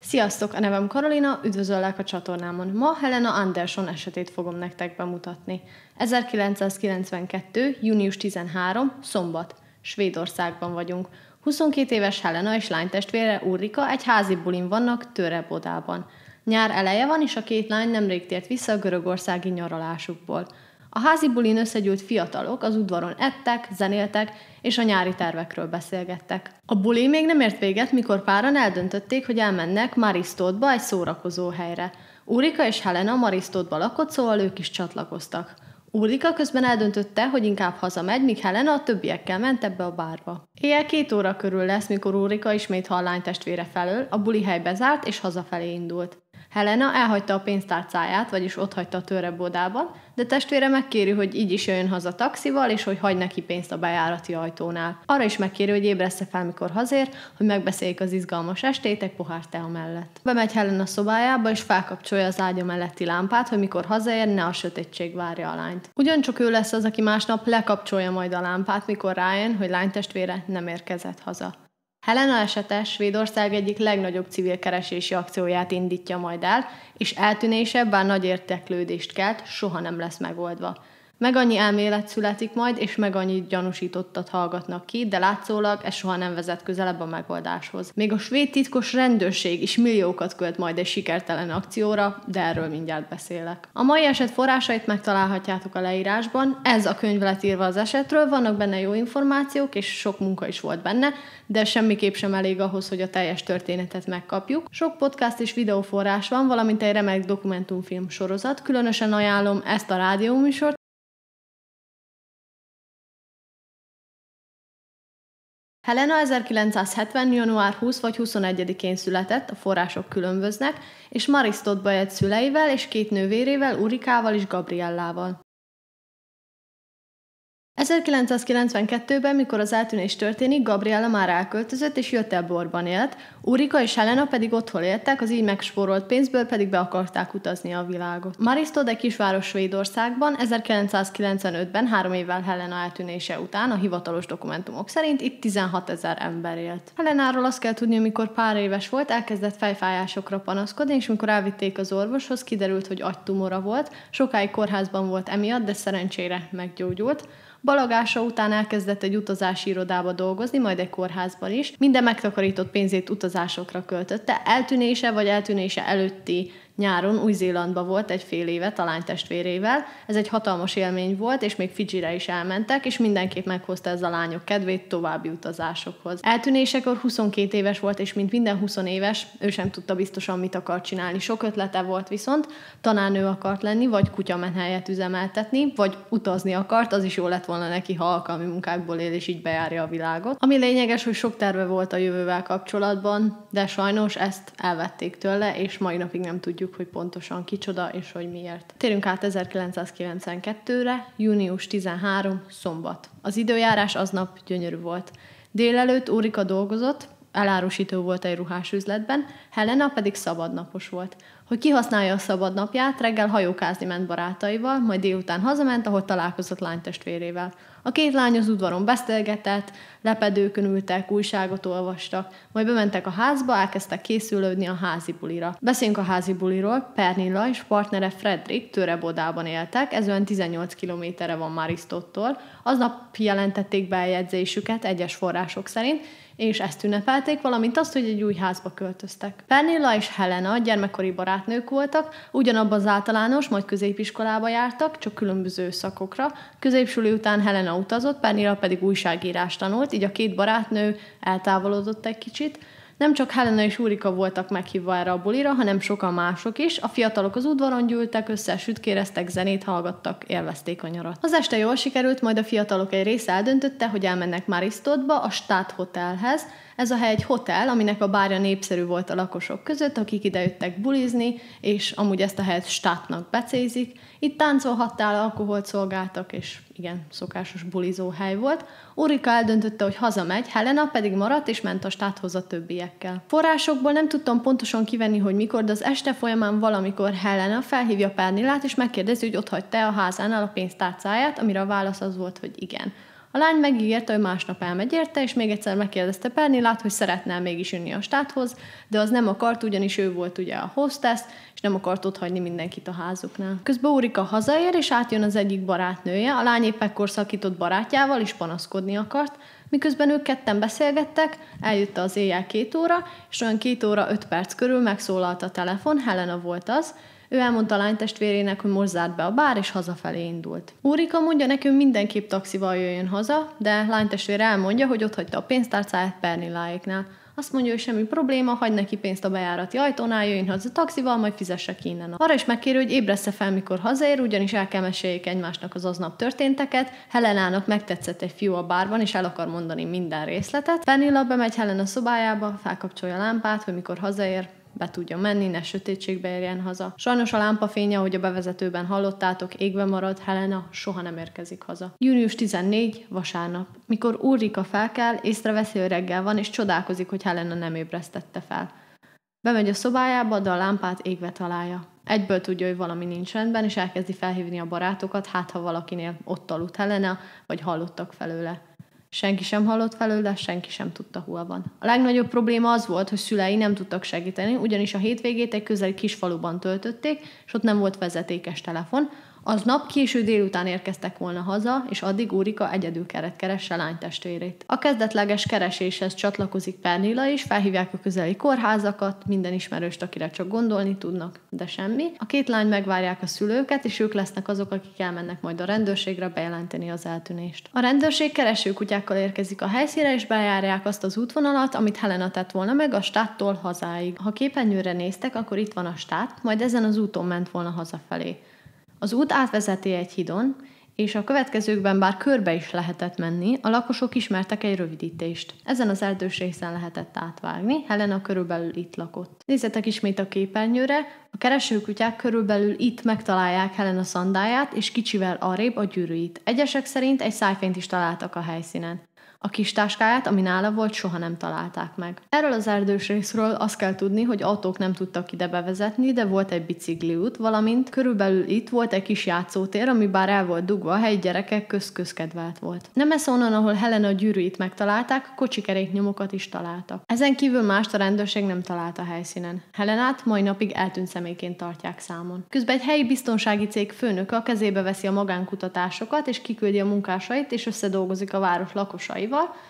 Sziasztok, a nevem Karolina, üdvözöllek a csatornámon. Ma Helena Anderson esetét fogom nektek bemutatni. 1992. június 13. szombat. Svédországban vagyunk. 22 éves Helena és lánytestvére Ulrika egy házi bulin vannak Töreboda-ban. Nyár eleje van, és a két lány nemrég tért vissza a görögországi nyaralásukból. A házi bulin összegyűlt fiatalok az udvaron ettek, zenéltek, és a nyári tervekről beszélgettek. A buli még nem ért véget, mikor páran eldöntötték, hogy elmennek Marisztótba, egy szórakozó helyre. Ulrika és Helena Marisztótba lakott, szóval ők is csatlakoztak. Ulrika közben eldöntötte, hogy inkább hazamegy, míg Helena a többiekkel ment ebbe a bárba. Éjjel 2 óra körül lesz, mikor Ulrika ismét hall lánytestvére felől, a buli hely bezárt és hazafelé indult. Helena elhagyta a pénztárcáját, vagyis otthagyta a Törebodában, de testvére megkéri, hogy így is jöjjön haza taxival, és hogy hagy neki pénzt a bejárati ajtónál. Arra is megkéri, hogy ébressze fel, mikor hazér, hogy megbeszéljék az izgalmas estét egy pohár tea mellett. Bemegy Helena szobájába, és felkapcsolja az ágya melletti lámpát, hogy mikor hazaér, ne a sötétség várja a lányt. Ugyancsak ő lesz az, aki másnap lekapcsolja majd a lámpát, mikor rájön, hogy lánytestvére nem érkezett haza. Helena esete Svédország egyik legnagyobb civil keresési akcióját indítja majd el, és eltűnése, bár nagy érdeklődést kelt, soha nem lesz megoldva. Meg annyi elmélet születik majd, és meg annyi gyanúsítottat hallgatnak ki, de látszólag ez soha nem vezet közelebb a megoldáshoz. Még a svéd titkos rendőrség is milliókat költ majd egy sikertelen akcióra, de erről mindjárt beszélek. A mai eset forrásait megtalálhatjátok a leírásban. Ez a könyv lett írva az esetről, vannak benne jó információk, és sok munka is volt benne, de semmiképp sem elég ahhoz, hogy a teljes történetet megkapjuk. Sok podcast és videóforrás van, valamint egy remek dokumentumfilm sorozat. Különösen ajánlom ezt a rádióműsort. Helena 1970. január 20 vagy 21-én született, a források különböznek, és Marisztótba élt szüleivel és 2 nővérével, Ulrikával és Gabriellával. 1992-ben, mikor az eltűnés történik, Gabriella már elköltözött és Göteborgban élt, Ulrika és Helena pedig otthon éltek, az így megspórolt pénzből pedig be akarták utazni a világot. Marisztót egy kisváros Svédországban, 1995-ben, 3 évvel Helena eltűnése után, a hivatalos dokumentumok szerint itt 16 000 ember élt. Helenáról azt kell tudni, amikor pár éves volt, elkezdett fejfájásokra panaszkodni, és mikor elvitték az orvoshoz, kiderült, hogy agytumora volt, sokáig kórházban volt emiatt, de szerencsére meggyógyult. Balagása után elkezdett egy utazási irodába dolgozni, majd egy kórházban is. Minden megtakarított pénzét utazásokra költötte. Eltűnése előtti nyáron Új-Zélandba volt egy fél évet a lánytestvérével. Ez egy hatalmas élmény volt, és még Fidzsire is elmentek, és mindenképp meghozta ez a lányok kedvét további utazásokhoz. Eltűnésekor 22 éves volt, és mint minden 20 éves, ő sem tudta biztosan, mit akar csinálni. Sok ötlete volt viszont, tanárnő akart lenni, vagy kutyamenhelyet üzemeltetni, vagy utazni akart, az is jó lett volna neki, ha alkalmi munkákból él, és így bejárja a világot. Ami lényeges, hogy sok terve volt a jövővel kapcsolatban, de sajnos ezt elvették tőle, és mai napig nem tudjuk, hogy pontosan kicsoda és hogy miért. Térjünk át 1992-re, június 13. szombat. Az időjárás aznap gyönyörű volt. Délelőtt Ulrika dolgozott, elárusító volt egy ruhásüzletben, Helena pedig szabadnapos volt. Hogy kihasználja a szabadnapját, reggel hajókázni ment barátaival, majd délután hazament, ahol találkozott lánytestvérével. A 2 lány az udvaron beszélgetett, lepedőkön ültek, újságot olvastak, majd bementek a házba, elkezdtek készülődni a házi bulira. Beszéljünk a házi buliról. Pernilla és partnere Fredrik Törebodában éltek, ez olyan 18 kilométerre van Marisztóttól. Aznap jelentették be a jegyzésüket egyes források szerint, és ezt ünnepelték, valamint azt, hogy egy új házba költöztek. Pernilla és Helena gyermekkori barátnők voltak, ugyanabban az általános, majd középiskolába jártak, csak különböző szakokra. Középsuli után Helena utazott, Pernilla pedig újságírást tanult, így a 2 barátnő eltávolodott egy kicsit. Nem csak Helena és Ulrika voltak meghívva erre a bulira, hanem sokan mások is. A fiatalok az udvaron gyűltek össze, sütkéreztek, zenét hallgattak, élvezték a nyarat. Az este jól sikerült, majd a fiatalok egy része eldöntötte, hogy elmennek Marisztótba, a Stadthotelhez. Ez a hely egy hotel, aminek a bárja népszerű volt a lakosok között, akik idejöttek bulizni, és amúgy ezt a helyet Stadtnak becézik. Itt táncolhattál, alkoholt szolgáltak, és igen, szokásos bulizó hely volt. Ulrika eldöntötte, hogy hazamegy, Helena pedig maradt, és ment a Stadthoz a többiekkel. Forrásokból nem tudtam pontosan kivenni, hogy mikor, de az este folyamán valamikor Helena felhívja Pernillát, és megkérdezi, hogy ott hagyta a házánál a pénztárcáját, amire a válasz az volt, hogy igen. A lány megígérte, hogy másnap elmegy érte, és még egyszer megkérdezte Pernillát, hogy szeretne mégis jönni a státhoz, de az nem akart, ugyanis ő volt ugye a hostess, és nem akart otthagyni mindenkit a házuknál. Közben Ulrika hazaér, és átjön az egyik barátnője, a lány épp ekkor szakított barátjával, és panaszkodni akart. Miközben ők ketten beszélgettek, eljött az éjjel 2 óra, és olyan 2 óra 5 perc körül megszólalt a telefon, Helena volt az. Ő elmondta a lánytestvérének, hogy most zárt be a bár, és hazafelé indult. Ulrika mondja nekünk, mindenképp taxival jöjjön haza, de lánytestvére elmondja, hogy otthagyta a pénztárcáját Pernilláéknál. Azt mondja, hogy semmi probléma, hagy neki pénzt a bejárati ajtónál, jöjjön haza taxival, majd fizesse ki innen. Arra is megkéri, hogy ébressze fel, mikor hazaér, ugyanis el kell meséljék egymásnak az aznap történteket. Helenának megtetszett egy fiú a bárban, és el akar mondani minden részletet. Pernilla bemegy Helena szobájába, felkapcsolja a lámpát, hogy mikor hazaér, be tudja menni, ne sötétségbe érjen haza. Sajnos a lámpafénye, ahogy a bevezetőben hallottátok, égve marad, Helena soha nem érkezik haza. Június 14, vasárnap. Mikor Ulrika felkel, észreveszi, hogy reggel van, és csodálkozik, hogy Helena nem ébresztette fel. Bemegy a szobájába, de a lámpát égve találja. Egyből tudja, hogy valami nincs rendben, és elkezdi felhívni a barátokat, hát ha valakinél ott aludt Helena, vagy hallottak felőle. Senki sem hallott felőle, senki sem tudta, hol van. A legnagyobb probléma az volt, hogy szülei nem tudtak segíteni, ugyanis a hétvégét egy közeli kisfaluban töltötték, és ott nem volt vezetékes telefon. Aznap késő délután érkeztek volna haza, és addig Ulrika egyedül kellett keresse lánytestvérét. A kezdetleges kereséshez csatlakozik Pernilla is, felhívják a közeli kórházakat, minden ismerőst, akire csak gondolni tudnak, de semmi. A 2 lány megvárják a szülőket, és ők lesznek azok, akik elmennek majd a rendőrségre bejelenteni az eltűnést. A rendőrség keresőkutyákkal érkezik a helyszínre, és bejárják azt az útvonalat, amit Helena tett volna meg a státtól hazáig. Ha képernyőre néztek, akkor itt van a stát, majd ezen az úton ment volna hazafelé. Az út átvezeti egy hídon, és a következőkben bár körbe is lehetett menni, a lakosok ismertek egy rövidítést. Ezen az erdős részen lehetett átvágni, Helena körülbelül itt lakott. Nézzetek ismét a képernyőre, a keresőkutyák körülbelül itt megtalálják Helena szandáját, és kicsivel arrébb a gyűrűit. Egyesek szerint egy szájfényt is találtak a helyszínen. A kis táskáját, ami nála volt, soha nem találták meg. Erről az erdős részről azt kell tudni, hogy autók nem tudtak ide bevezetni, de volt egy bicikliút, valamint körülbelül itt volt egy kis játszótér, ami bár el volt dugva, a helyi gyerekek közkedvelt volt. Nem messze onnan, ahol Helena gyűrűit megtalálták, kocsikeréknyomokat is találtak. Ezen kívül mást a rendőrség nem talált a helyszínen. Helenát mai napig eltűnt személyként tartják számon. Közben egy helyi biztonsági cég főnöke a kezébe veszi a magánkutatásokat, és kiküldi a munkásait, és összedolgozik a város lakosai.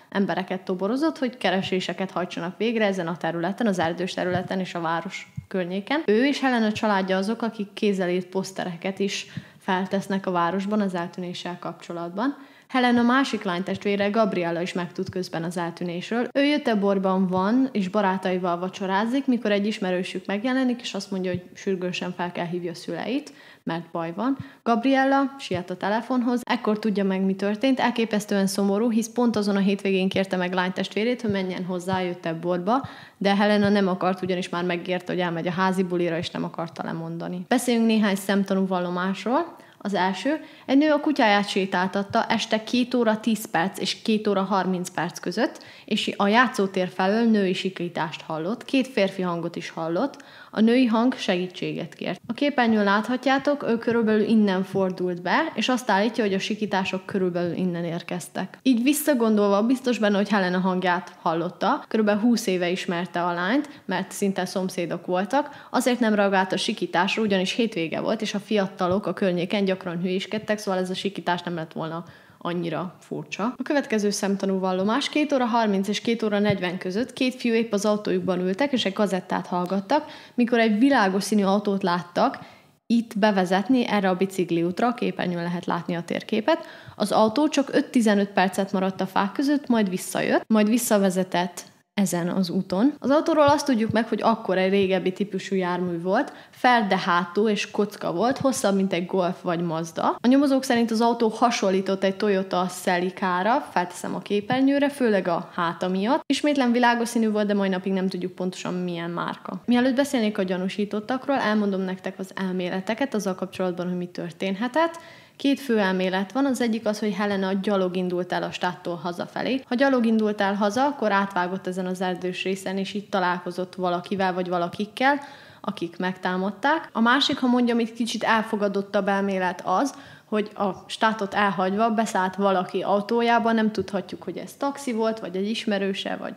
Embereket toborozott, hogy kereséseket hajtsanak végre ezen a területen, az erdős területen és a város környéken. Ő és Helena családja azok, akik kézzel írt posztereket is feltesznek a városban az eltűnéssel kapcsolatban. Helena másik lánytestvére, Gabriella is megtud közben az eltűnésről. Ő Göteborgban van, és barátaival vacsorázik, mikor egy ismerősük megjelenik, és azt mondja, hogy sürgősen fel kell hívja a szüleit, mert baj van. Gabriella siet a telefonhoz, ekkor tudja meg, mi történt, elképesztően szomorú, hisz pont azon a hétvégén kérte meg lánytestvérét, hogy menjen hozzá Göteborgba, de Helena nem akart, ugyanis már megígérte, hogy elmegy a házi bulira, és nem akarta lemondani. Beszéljünk néhány szemtanú vallomásról. Az első, egy nő a kutyáját sétáltatta este 2 óra 10 perc és 2 óra 30 perc között, és a játszótér felől női sikítást hallott, 2 férfi hangot is hallott, a női hang segítséget kért. A képernyőn láthatjátok, ő körülbelül innen fordult be, és azt állítja, hogy a sikítások körülbelül innen érkeztek. Így visszagondolva biztos benne, hogy Helena hangját hallotta, körülbelül 20 éve ismerte a lányt, mert szinte szomszédok voltak, azért nem reagált a sikításra, ugyanis hétvége volt, és a fiatalok a környéken gyakran hülyéskedtek, szóval ez a sikítás nem lett volna annyira furcsa. A következő szemtanú vallomás: 2 óra 30 és 2 óra 40 között 2 fiú épp az autójukban ültek, és egy kazettát hallgattak, mikor egy világos színű autót láttak itt bevezetni erre a bicikliútra, a képernyőn lehet látni a térképet. Az autó csak 5-15 percet maradt a fák között, majd visszajött, majd visszavezetett ezen az úton. Az autóról azt tudjuk meg, hogy akkor egy régebbi típusú jármű volt, ferde hátú és kocka volt, hosszabb, mint egy Golf vagy Mazda. A nyomozók szerint az autó hasonlított egy Toyota Celica-ra, felteszem a képernyőre, főleg a háta miatt. Ismétlen világos színű volt, de mai napig nem tudjuk pontosan milyen márka. Mielőtt beszélnék a gyanúsítottakról, elmondom nektek az elméleteket azzal kapcsolatban, hogy mi történhetett. 2 fő elmélet van, az egyik az, hogy Helena gyalog indult el a státtól hazafelé. Ha gyalog indult el haza, akkor átvágott ezen az erdős részen, és itt találkozott valakivel vagy valakikkel, akik megtámadták. A másik, ha mondjam, itt kicsit elfogadottabb elmélet az, hogy a státot elhagyva beszállt valaki autójába, nem tudhatjuk, hogy ez taxi volt, vagy egy ismerőse, vagy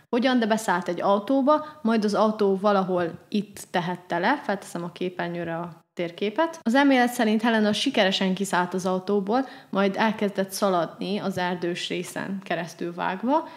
hogyan, de beszállt egy autóba, majd az autó valahol itt tehette le, felteszem a képernyőre a térképet. Az elmélet szerint Helena sikeresen kiszállt az autóból, majd elkezdett szaladni az erdős részen keresztül vágva,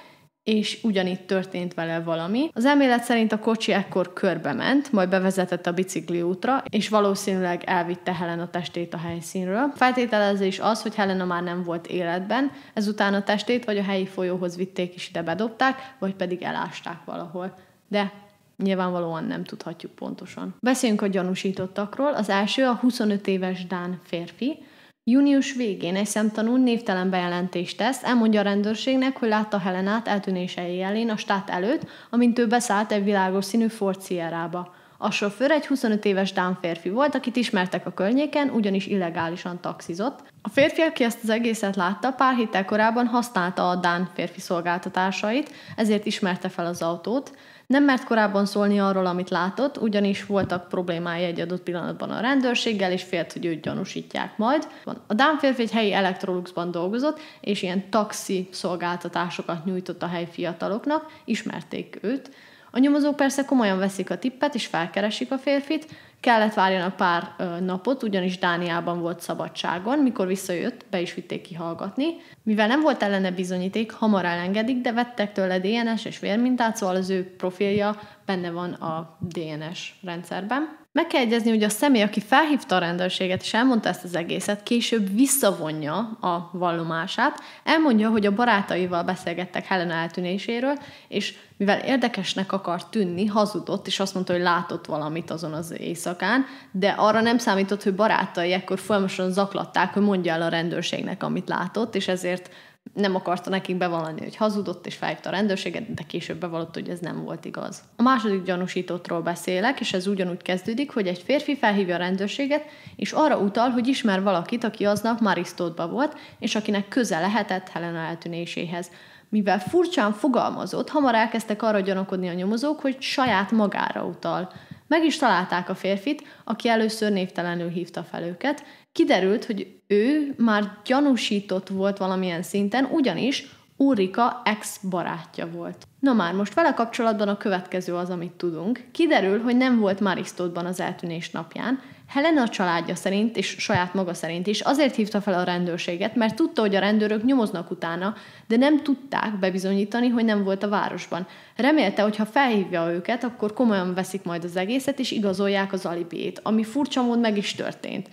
és ugyanitt történt vele valami. Az elmélet szerint a kocsi ekkor körbe ment, majd bevezetett a bicikliútra, és valószínűleg elvitte Helena testét a helyszínről. Feltételezés az, hogy Helena már nem volt életben, ezután a testét vagy a helyi folyóhoz vitték és ide bedobták, vagy pedig elásták valahol. De nyilvánvalóan nem tudhatjuk pontosan. Beszéljünk a gyanúsítottakról. Az első a 25 éves dán férfi. Június végén egy szemtanú névtelen bejelentést tesz, elmondja a rendőrségnek, hogy látta Helenát eltűnése éjjelén a stát előtt, amint ő beszállt egy világos színű Ford Sierra-ba. A sofőr egy 25 éves dán férfi volt, akit ismertek a környéken, ugyanis illegálisan taxizott. A férfi, aki ezt az egészet látta, pár héttel korábban használta a dán férfi szolgáltatásait, ezért ismerte fel az autót. Nem mert korábban szólni arról, amit látott, ugyanis voltak problémái egy adott pillanatban a rendőrséggel, és félt, hogy őt gyanúsítják majd. A dán férfi egy helyi Electroluxban dolgozott, és ilyen taxi szolgáltatásokat nyújtott a helyi fiataloknak, ismerték őt. A nyomozók persze komolyan veszik a tippet, és felkeresik a férfit, kellett várjanak pár napot, ugyanis Dániában volt szabadságon, mikor visszajött, be is vitték kihallgatni. Mivel nem volt ellene bizonyíték, hamar elengedik, de vettek tőle DNS és vérmintát, szóval az ő profilja benne van a DNS rendszerben. Meg kell egyezni, hogy a személy, aki felhívta a rendőrséget és elmondta ezt az egészet, később visszavonja a vallomását, elmondja, hogy a barátaival beszélgettek Helena eltűnéséről, és mivel érdekesnek akart tűnni, hazudott, és azt mondta, hogy látott valamit azon az éjszakán, de arra nem számított, hogy barátai ekkor folyamatosan zaklatták, hogy mondja el a rendőrségnek, amit látott, és ezért nem akarta nekik bevallani, hogy hazudott, és felhívta a rendőrséget, de később bevallotta, hogy ez nem volt igaz. A második gyanúsítottról beszélek, és ez ugyanúgy kezdődik, hogy egy férfi felhívja a rendőrséget, és arra utal, hogy ismer valakit, aki aznap Marisztótban volt, és akinek köze lehetett Helena eltűnéséhez. Mivel furcsán fogalmazott, hamar elkezdtek arra gyanakodni a nyomozók, hogy saját magára utal. Meg is találták a férfit, aki először névtelenül hívta fel őket. Kiderült, hogy ő már gyanúsított volt valamilyen szinten, ugyanis Ulrika ex-barátja volt. Na már, most vele kapcsolatban a következő az, amit tudunk. Kiderül, hogy nem volt Marisztótban az eltűnés napján. Helena a családja szerint és saját maga szerint is azért hívta fel a rendőrséget, mert tudta, hogy a rendőrök nyomoznak utána, de nem tudták bebizonyítani, hogy nem volt a városban. Remélte, hogy ha felhívja őket, akkor komolyan veszik majd az egészet, és igazolják az alibiét, ami furcsa mód meg is történt.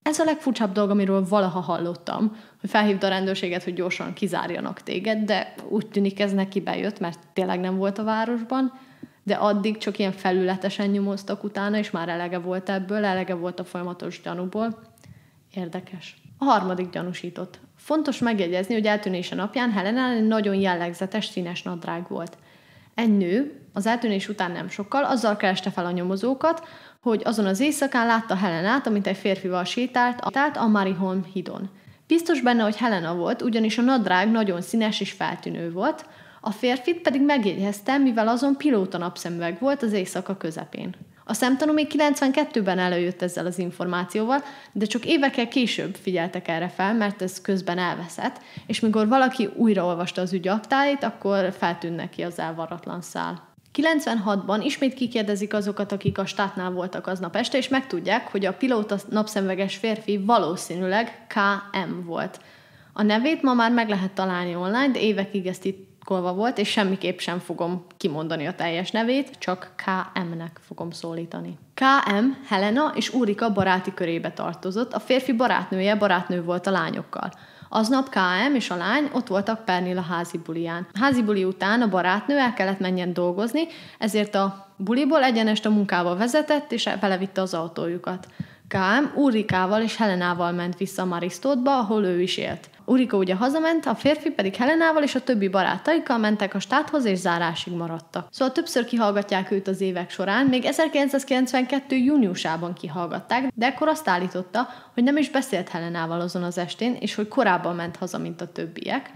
Ez a legfurcsább dolog, amiről valaha hallottam, hogy felhívta a rendőrséget, hogy gyorsan kizárjanak téged, de úgy tűnik ez neki bejött, mert tényleg nem volt a városban, de addig csak ilyen felületesen nyomoztak utána, és már elege volt ebből, elege volt a folyamatos gyanúból. Érdekes. A harmadik gyanúsított. Fontos megjegyezni, hogy eltűnése napján Helenán egy nagyon jellegzetes színes nadrág volt. Egy nő az eltűnés után nem sokkal azzal kereste fel a nyomozókat, hogy azon az éjszakán látta Helenát, amint egy férfival sétált a Mariholm hídon. Biztos benne, hogy Helena volt, ugyanis a nadrág nagyon színes és feltűnő volt, a férfit pedig megjegyezte, mivel azon pilóta napszemüveg volt az éjszaka közepén. A szemtanú még 92-ben előjött ezzel az információval, de csak évekkel később figyeltek erre fel, mert ez közben elveszett, és mikor valaki újraolvasta az ügy aktáit, akkor feltűnt neki az elvarratlan szál. 96-ban ismét kikérdezik azokat, akik a státnál voltak aznap este, és megtudják, hogy a pilóta napszemüveges férfi valószínűleg KM volt. A nevét ma már meg lehet találni online, de évekig ezt titkolva volt, és semmiképp sem fogom kimondani a teljes nevét, csak KM-nek fogom szólítani. KM, Helena és Ulrika baráti körébe tartozott, a férfi barátnő volt a lányokkal. Aznap KM és a lány ott voltak Pernilla házi buliján. A házi buli után a barátnő el kellett menjen dolgozni, ezért a buliból egyenest a munkába vezetett, és belevitte az autójukat. KM Ulrikával és Helenával ment vissza Marisztótba, ahol ő is élt. Ulrika ugye hazament, a férfi pedig Helenával és a többi barátaikkal mentek a státhoz, és zárásig maradtak. Szóval többször kihallgatják őt az évek során, még 1992. júniusában kihallgatták, de ekkor azt állította, hogy nem is beszélt Helenával azon az estén, és hogy korábban ment haza, mint a többiek.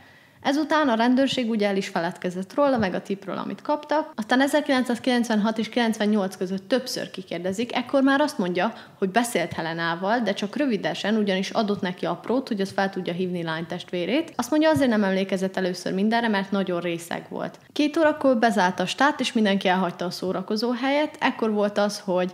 Ezután a rendőrség ugye el is feledkezett róla, meg a tipről, amit kaptak. Aztán 1996 és 98 között többször kikérdezik, ekkor már azt mondja, hogy beszélt Helenával, de csak rövidesen, ugyanis adott neki aprót, hogy az fel tudja hívni lánytestvérét. Azt mondja, azért nem emlékezett először mindenre, mert nagyon részeg volt. 2 órakor bezárt a stát, és mindenki elhagyta a szórakozó helyet. Ekkor volt az, hogy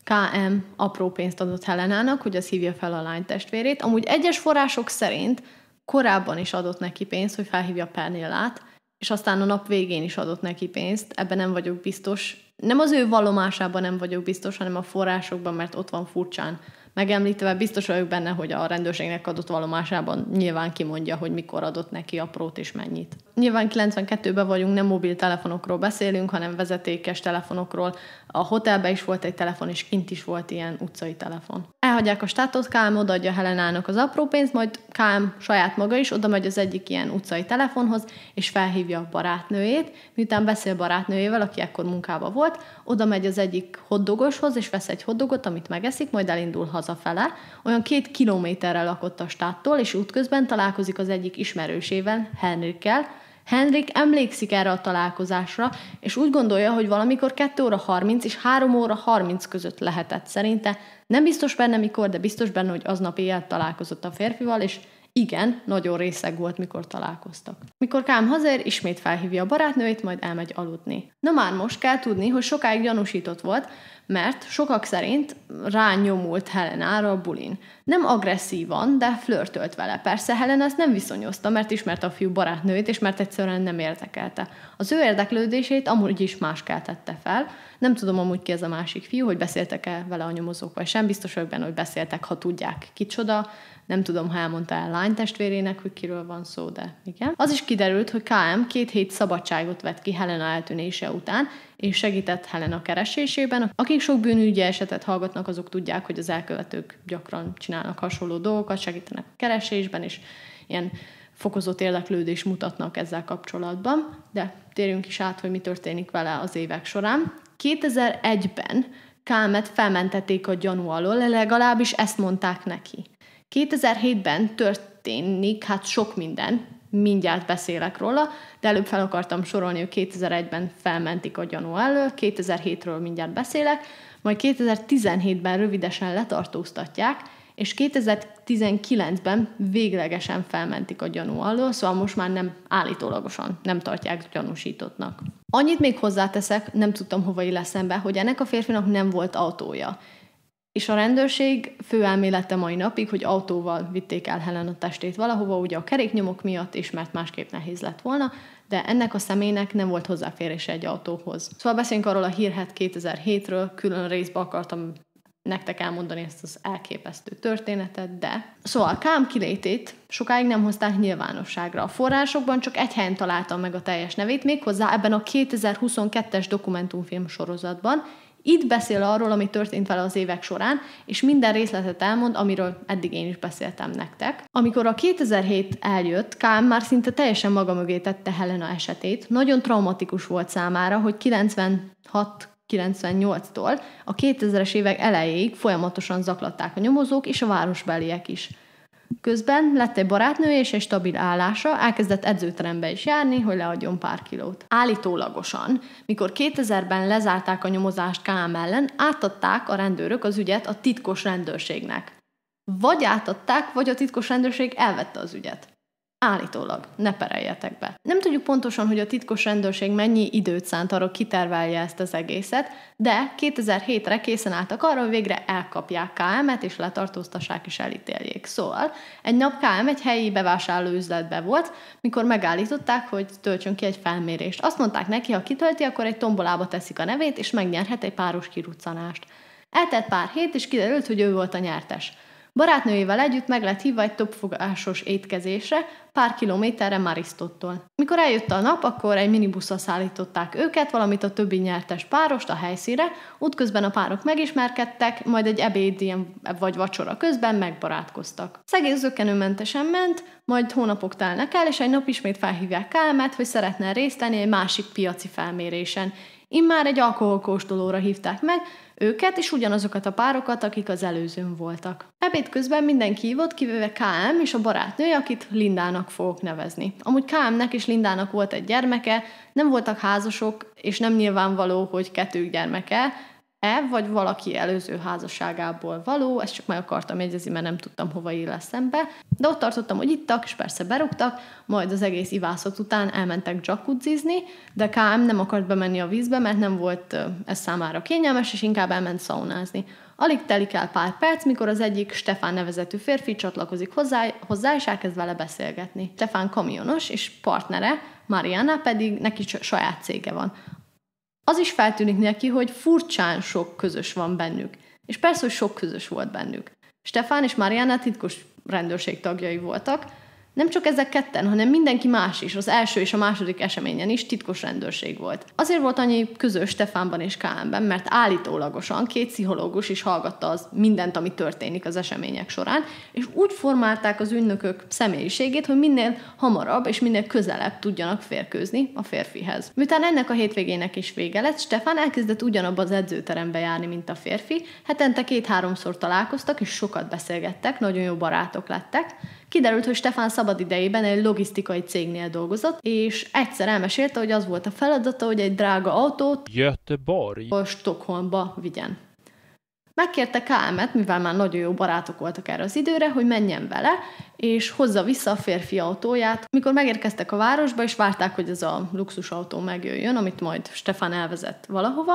KM apró pénzt adott Helenának, hogy az hívja fel a lánytestvérét. Amúgy egyes források szerint korábban is adott neki pénzt, hogy felhívja Pernillát, és aztán a nap végén is adott neki pénzt, ebben nem vagyok biztos. Nem az ő vallomásában nem vagyok biztos, hanem a forrásokban, mert ott van furcsán megemlítve. Biztos vagyok benne, hogy a rendőrségnek adott vallomásában nyilván kimondja, hogy mikor adott neki aprót és mennyit. Nyilván 92-ben vagyunk, nem mobiltelefonokról beszélünk, hanem vezetékes telefonokról. A hotelben is volt egy telefon, és kint is volt ilyen utcai telefon. Elhagyják a státot, KM odaadja Helenának az apró pénzt, majd KM saját maga is oda megy az egyik ilyen utcai telefonhoz, és felhívja a barátnőjét. Miután beszél barátnőjével, aki ekkor munkában volt, oda megy az egyik hotdogoshoz, és vesz egy hotdogot, amit megeszik, majd elindul hazafele. Olyan 2 kilométerrel lakott a státtól, és útközben találkozik az egyik ismerősével, Henrikkel. Henrik emlékszik erre a találkozásra, és úgy gondolja, hogy valamikor 2 óra 30 és 3 óra 30 között lehetett szerinte. Nem biztos benne mikor, de biztos benne, hogy aznap éjjel találkozott a férfival, és igen, nagyon részeg volt, mikor találkoztak. Mikor KM hazaér, ismét felhívja a barátnőjét, majd elmegy aludni. Na már most kell tudni, hogy sokáig gyanúsított volt, mert sokak szerint rányomult Helenára a bulin. Nem agresszívan, de flörtölt vele. Persze Helena ezt nem viszonyozta, mert ismerte a fiú barátnőjét, és mert egyszerűen nem érdekelte. Az ő érdeklődését amúgy is más keltette fel. Nem tudom amúgy ki ez a másik fiú, hogy beszéltek-e vele a nyomozók, vagy sem. Biztos vagyok benne, hogy beszéltek, ha tudják kicsoda. Nem tudom, ha elmondta el lánytestvérének, hogy kiről van szó, de igen. Az is kiderült, hogy KM 2 hét szabadságot vett ki Helena eltűnése után, és segített Helena keresésében. Akik sok bűnügyi esetet hallgatnak, azok tudják, hogy az elkövetők gyakran csinálnak hasonló dolgokat, segítenek a keresésben, és ilyen fokozott érdeklődést mutatnak ezzel kapcsolatban. De térjünk is át, hogy mi történik vele az évek során. 2001-ben KM-et felmentették a gyanú alól, legalábbis ezt mondták neki. 2007-ben történik, hát sok minden, mindjárt beszélek róla, de előbb fel akartam sorolni, hogy 2001-ben felmentik a gyanú elől, 2007-ről mindjárt beszélek, majd 2017-ben rövidesen letartóztatják, és 2019-ben véglegesen felmentik a gyanú alól, szóval most már nem állítólagosan nem tartják gyanúsítottnak. Annyit még hozzáteszek, nem tudtam hova illeszem be, hogy ennek a férfinak nem volt autója. És a rendőrség fő elmélete mai napig, hogy autóval vitték el Helena testét valahova, ugye a keréknyomok miatt, és mert másképp nehéz lett volna, de ennek a személynek nem volt hozzáférése egy autóhoz. Szóval beszéljünk arról a hírhedt 2007-ről, külön részbe akartam nektek elmondani ezt az elképesztő történetet, de... Szóval KM kilétét sokáig nem hozták nyilvánosságra. A forrásokban csak egy helyen találtam meg a teljes nevét, méghozzá ebben a 2022-es dokumentumfilm sorozatban. Itt beszél arról, ami történt vele az évek során, és minden részletet elmond, amiről eddig én is beszéltem nektek. Amikor a 2007 eljött, KM már szinte teljesen maga mögé tette Helena esetét. Nagyon traumatikus volt számára, hogy 96-98-tól a 2000-es évek elejéig folyamatosan zaklatták a nyomozók és a városbeliek is. Közben lett egy barátnője és egy stabil állása, elkezdett edzőterembe is járni, hogy leadjon pár kilót. Állítólagosan, mikor 2000-ben lezárták a nyomozást KM ellen, átadták a rendőrök az ügyet a titkos rendőrségnek. Vagy átadták, vagy a titkos rendőrség elvette az ügyet. Állítólag, ne pereljetek be. Nem tudjuk pontosan, hogy a titkos rendőrség mennyi időt szánt arra, kitervelje ezt az egészet, de 2007-re készen álltak arra, hogy végre elkapják KM-et, és letartóztassák és elítéljék. Szóval egy nap KM egy helyi bevásárlóüzletben volt, mikor megállították, hogy töltsön ki egy felmérést. Azt mondták neki, ha kitölti, akkor egy tombolába teszik a nevét, és megnyerhet egy páros kiruccanást. Eltelt pár hét, és kiderült, hogy ő volt a nyertes. Barátnőjével együtt meg lett hívva egy többfogásos étkezésre, pár kilométerre Maristottól. Mikor eljött a nap, akkor egy minibusszal szállították őket, valamint a többi nyertes párost a helyszínre, útközben a párok megismerkedtek, majd egy ebéd vagy vacsora közben megbarátkoztak. Szegény zökkenőmentesen ment, majd hónapok telnek el, és egy nap ismét felhívják KM-et, hogy szeretne részt venni egy másik piaci felmérésen. Immár egy alkoholkóstolóra hívták meg őket, és ugyanazokat a párokat, akik az előzőn voltak. Ebéd közben mindenki hívott, kivéve KM és a barátnője, akit Lindának fogok nevezni. Amúgy KM-nek és Lindának volt egy gyermeke, nem voltak házasok, és nem nyilvánvaló, hogy kettőjük gyermeke, vagy valaki előző házasságából való, ezt csak meg akartam jegyezni, mert nem tudtam hova illeszem be, de ott tartottam, hogy ittak, és persze berúgtak, majd az egész ivászat után elmentek jacuzzizni, de KM nem akart bemenni a vízbe, mert nem volt ez számára kényelmes, és inkább elment szaunázni. Alig telik el pár perc, mikor az egyik Stefán nevezetű férfi csatlakozik hozzá és elkezd vele beszélgetni. Stefán kamionos, és partnere, Mariana pedig neki saját cége van. Az is feltűnik neki, hogy furcsán sok közös van bennük. És persze, hogy sok közös volt bennük. Stefán és Mariana titkos rendőrség tagjai voltak, nem csak ezek ketten, hanem mindenki más is, az első és a második eseményen is titkos rendőrség volt. Azért volt annyi közös Stefánban és KM-ben, mert állítólagosan 2 pszichológus is hallgatta az mindent, ami történik az események során, és úgy formálták az ügynökök személyiségét, hogy minél hamarabb és minél közelebb tudjanak férkőzni a férfihez. Miután ennek a hétvégének is vége lett, Stefán elkezdett ugyanabba az edzőterembe járni, mint a férfi. Hetente 2-3-szor találkoztak, és sokat beszélgettek, nagyon jó barátok lettek. Kiderült, hogy Stefán szabad idejében egy logisztikai cégnél dolgozott, és egyszer elmesélte, hogy az volt a feladata, hogy egy drága autót Göteborg Stockholmba vigyen. Megkérte KM-et, mivel már nagyon jó barátok voltak erre az időre, hogy menjen vele, és hozza vissza a férfi autóját. Mikor megérkeztek a városba, és várták, hogy ez a luxusautó megjöjjön, amit majd Stefán elvezet valahova,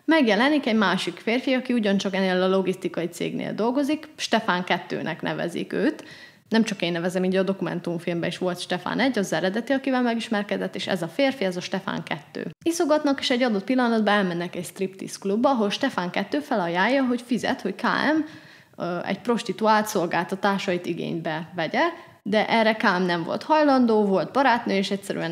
megjelenik egy másik férfi, aki ugyancsak ennél a logisztikai cégnél dolgozik, Stefán 2-nek nevezik őt. Nem csak én nevezem, így a dokumentumfilmben is volt Stefán 1, az eredeti, akivel megismerkedett, és ez a férfi, ez a Stefán 2. Iszogatnak, és egy adott pillanatban elmennek egy striptease klubba, ahol Stefán 2 felajánlja, hogy fizet, hogy KM egy prostituált szolgáltatásait igénybe vegye, de erre KM nem volt hajlandó, volt barátnő, és egyszerűen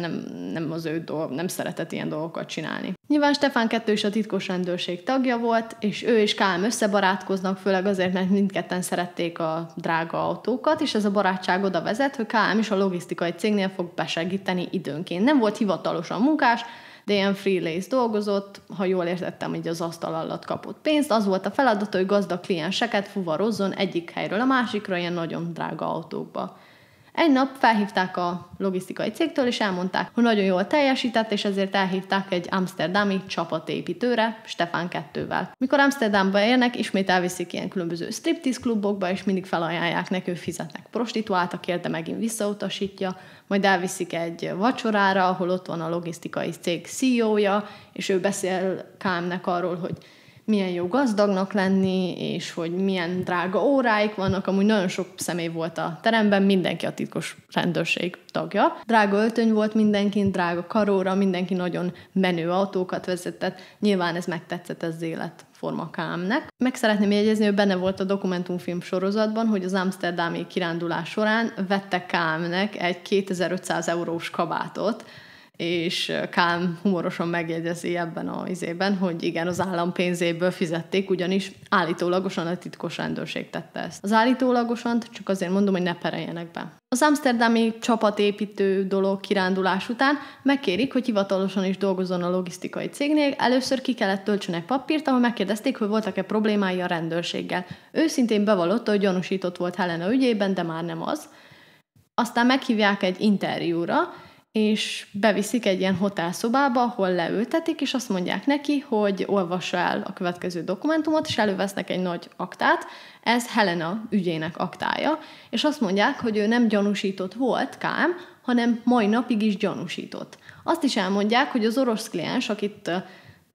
nem az ő dolg, nem szeretett ilyen dolgokat csinálni. Nyilván Stefán 2 is a titkos rendőrség tagja volt, és ő és KM összebarátkoznak, főleg azért, mert mindketten szerették a drága autókat, és ez a barátság oda vezet, hogy KM is a logisztikai cégnél fog besegíteni időnként. Nem volt hivatalosan munkás, de ilyen freelance dolgozott, ha jól értettem, így az asztal alatt kapott pénzt. Az volt a feladata, hogy gazdag klienseket fuvarozzon egyik helyről a másikra, ilyen nagyon drága autókba. Egy nap felhívták a logisztikai cégtől, és elmondták, hogy nagyon jól teljesített, és ezért elhívták egy amszterdami csapatépítőre, Stefán 2-vel. Mikor Amsterdamba érnek, ismét elviszik ilyen különböző striptease klubokba, és mindig felajánlják neki, hogy fizetnek prostituáltakért, de megint visszautasítja. Majd elviszik egy vacsorára, ahol ott van a logisztikai cég CEO-ja, és ő beszél KM-nek arról, hogy milyen jó gazdagnak lenni, és hogy milyen drága óráik vannak. Amúgy nagyon sok személy volt a teremben, mindenki a titkos rendőrség tagja. Drága öltöny volt mindenkin, drága karóra, mindenki nagyon menő autókat vezetett. Nyilván ez megtetszett az életforma KM-nek. Meg szeretném jegyezni, hogy benne volt a dokumentumfilm sorozatban, hogy az amszterdami kirándulás során vettek KM-nek egy 2500 eurós kabátot, és KM humorosan megjegyezi ebben az izében, hogy igen, az állam pénzéből fizették, ugyanis állítólagosan a titkos rendőrség tette ezt. Az állítólagosan csak azért mondom, hogy ne pereljenek be. Az amszterdami csapatépítő dolog kirándulás után megkérik, hogy hivatalosan is dolgozzon a logisztikai cégnél. Először ki kellett töltsön egy papírt, ahol megkérdezték, hogy voltak-e problémái a rendőrséggel. Őszintén bevallotta, hogy gyanúsított volt Helena ügyében, de már nem az. Aztán meghívják egy interjúra, és beviszik egy ilyen hotelszobába, ahol leültetik, és azt mondják neki, hogy olvassa el a következő dokumentumot, és elővesznek egy nagy aktát. Ez Helena ügyének aktája, és azt mondják, hogy ő nem gyanúsított volt, KM, hanem mai napig is gyanúsított. Azt is elmondják, hogy az orosz kliens, akit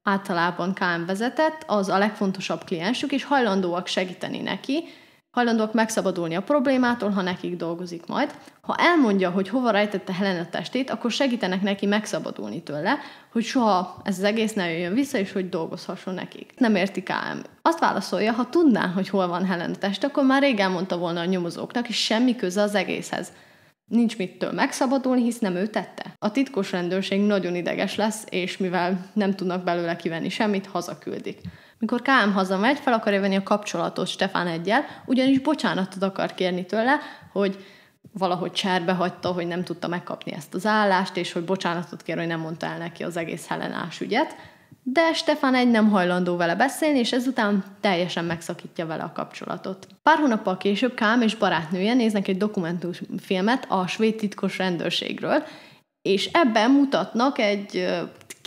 általában KM vezetett, az a legfontosabb kliensük, és hajlandóak segíteni neki, hajlandóak megszabadulni a problémától, ha nekik dolgozik majd. Ha elmondja, hogy hova rejtette Helena testét, akkor segítenek neki megszabadulni tőle, hogy soha ez az egész ne jöjjön vissza, és hogy dolgozhasson nekik. Nem érti KM. Azt válaszolja, ha tudná, hogy hol van Helena test, akkor már rég elmondta volna a nyomozóknak, és semmi köze az egészhez. Nincs mittől megszabadulni, hisz nem ő tette. A titkos rendőrség nagyon ideges lesz, és mivel nem tudnak belőle kivenni semmit, hazaküldik. Mikor KM hazamegy, fel akarja venni a kapcsolatot Stefán 1-jel, ugyanis bocsánatot akar kérni tőle, hogy valahogy cserbe hagyta, hogy nem tudta megkapni ezt az állást, és hogy bocsánatot kér, hogy nem mondta el neki az egész Helenás ügyet. de Stefan egy nem hajlandó vele beszélni, és ezután teljesen megszakítja vele a kapcsolatot. Pár hónappal később Kám és barátnője néznek egy dokumentumfilmet a svéd titkos rendőrségről, és ebben mutatnak egy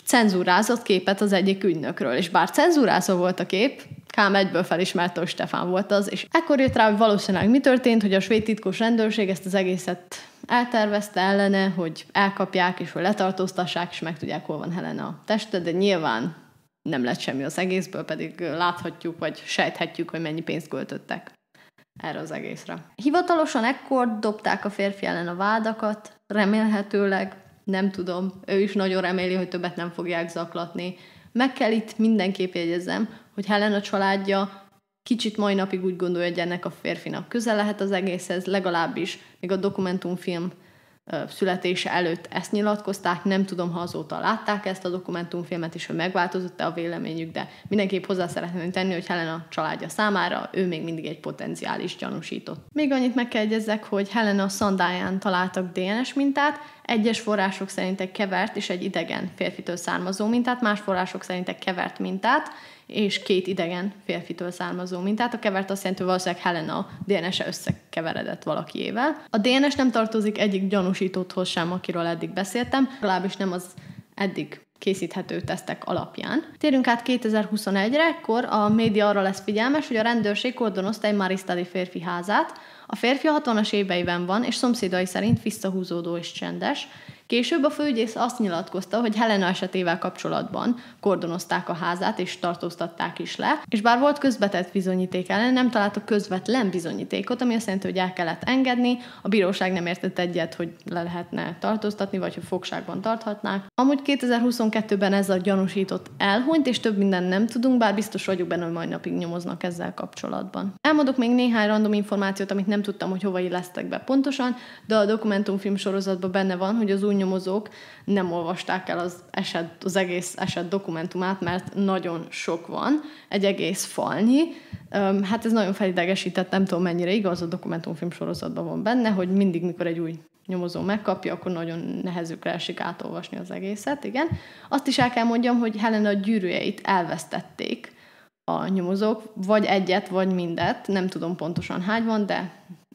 cenzúrázott képet az egyik ügynökről, és bár cenzúrázva volt a kép, Kám egyből felismerte, hogy Stefan volt az, és ekkor jött rá, hogy valószínűleg mi történt, hogy a svéd titkos rendőrség ezt az egészet eltervezte ellene, hogy elkapják, és hogy letartóztassák, és megtudják, hol van Helena teste, de nyilván nem lett semmi az egészből, pedig láthatjuk, vagy sejthetjük, hogy mennyi pénzt költöttek erre az egészre. Hivatalosan ekkor dobták a férfi ellen a vádakat, remélhetőleg, nem tudom, ő is nagyon reméli, hogy többet nem fogják zaklatni. Meg kell itt mindenképp jegyezzem, hogy Helena családja kicsit mai napig úgy gondolja, hogy ennek a férfinak köze lehet az egészhez, legalábbis még a dokumentumfilm születése előtt ezt nyilatkozták, nem tudom, ha azóta látták ezt a dokumentumfilmet is, hogy megváltozott-e a véleményük, de mindenképp hozzá szeretném tenni, hogy Helena családja számára ő még mindig egy potenciális gyanúsított. Még annyit meg kell jegyezzek, hogy Helena szandáján találtak DNS mintát, egyes források szerint egy kevert és egy idegen férfitől származó mintát, más források szerint egy kevert mintát, és 2 idegen férfitől származó mintát. A kevert azt jelenti, hogy valószínűleg Helena DNS-e összekeveredett valakiével. A DNS nem tartozik egyik gyanúsítotthoz sem, akiről eddig beszéltem, legalábbis nem az eddig készíthető tesztek alapján. Térjünk át 2021-re, ekkor a média arra lesz figyelmes, hogy a rendőrség kordonozta egy marisztali férfi házát. A férfi a 60-as éveiben van, és szomszédai szerint visszahúzódó és csendes. Később a főügyész azt nyilatkozta, hogy Helena esetével kapcsolatban kordonozták a házát, és tartóztatták is le, és bár volt közvetett bizonyíték ellen, nem találtak közvetlen bizonyítékot, ami azt jelenti, hogy el kellett engedni, a bíróság nem értett egyet, hogy le lehetne tartóztatni, vagy hogy fogságban tarthatnák. Amúgy 2022-ben ez a gyanúsított elhunyt, és több minden nem tudunk, bár biztos vagyok benne, hogy mai napig nyomoznak ezzel kapcsolatban. Elmondok még néhány random információt, amit nem tudtam, hogy hova illesztek be pontosan, de a dokumentumfilm sorozatban benne van, hogy az új nyomozók nem olvasták el az egész eset dokumentumát, mert nagyon sok van, egy egész falnyi. Hát ez nagyon felidegesített, nem tudom mennyire igaz, a dokumentumfilm sorozatban van benne, hogy mindig, mikor egy új nyomozó megkapja, akkor nagyon nehezükre esik átolvasni az egészet, igen. Azt is el kell mondjam, hogy Helena gyűrűjeit elvesztették a nyomozók, vagy egyet, vagy mindet, nem tudom pontosan hány van, de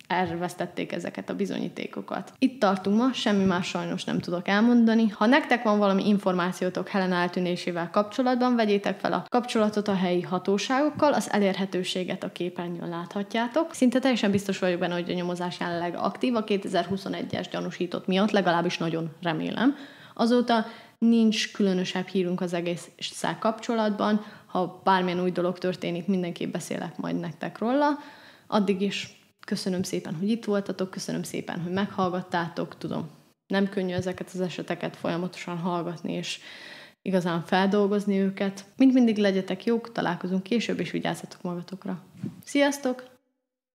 elvesztették ezeket a bizonyítékokat. Itt tartunk ma, semmi más sajnos nem tudok elmondani. Ha nektek van valami információtok Helena eltűnésével kapcsolatban, vegyétek fel a kapcsolatot a helyi hatóságokkal, az elérhetőséget a képernyőn láthatjátok. Szinte teljesen biztos vagyok benne, hogy a nyomozás jelenleg aktív a 2021-es gyanúsított miatt, legalábbis nagyon remélem. Azóta nincs különösebb hírünk az egésszel kapcsolatban, ha bármilyen új dolog történik, mindenképp beszélek majd nektek róla. Addig is köszönöm szépen, hogy itt voltatok, köszönöm szépen, hogy meghallgattátok, tudom, nem könnyű ezeket az eseteket folyamatosan hallgatni, és igazán feldolgozni őket. Mint mindig legyetek jók, találkozunk később, és vigyázzatok magatokra. Sziasztok!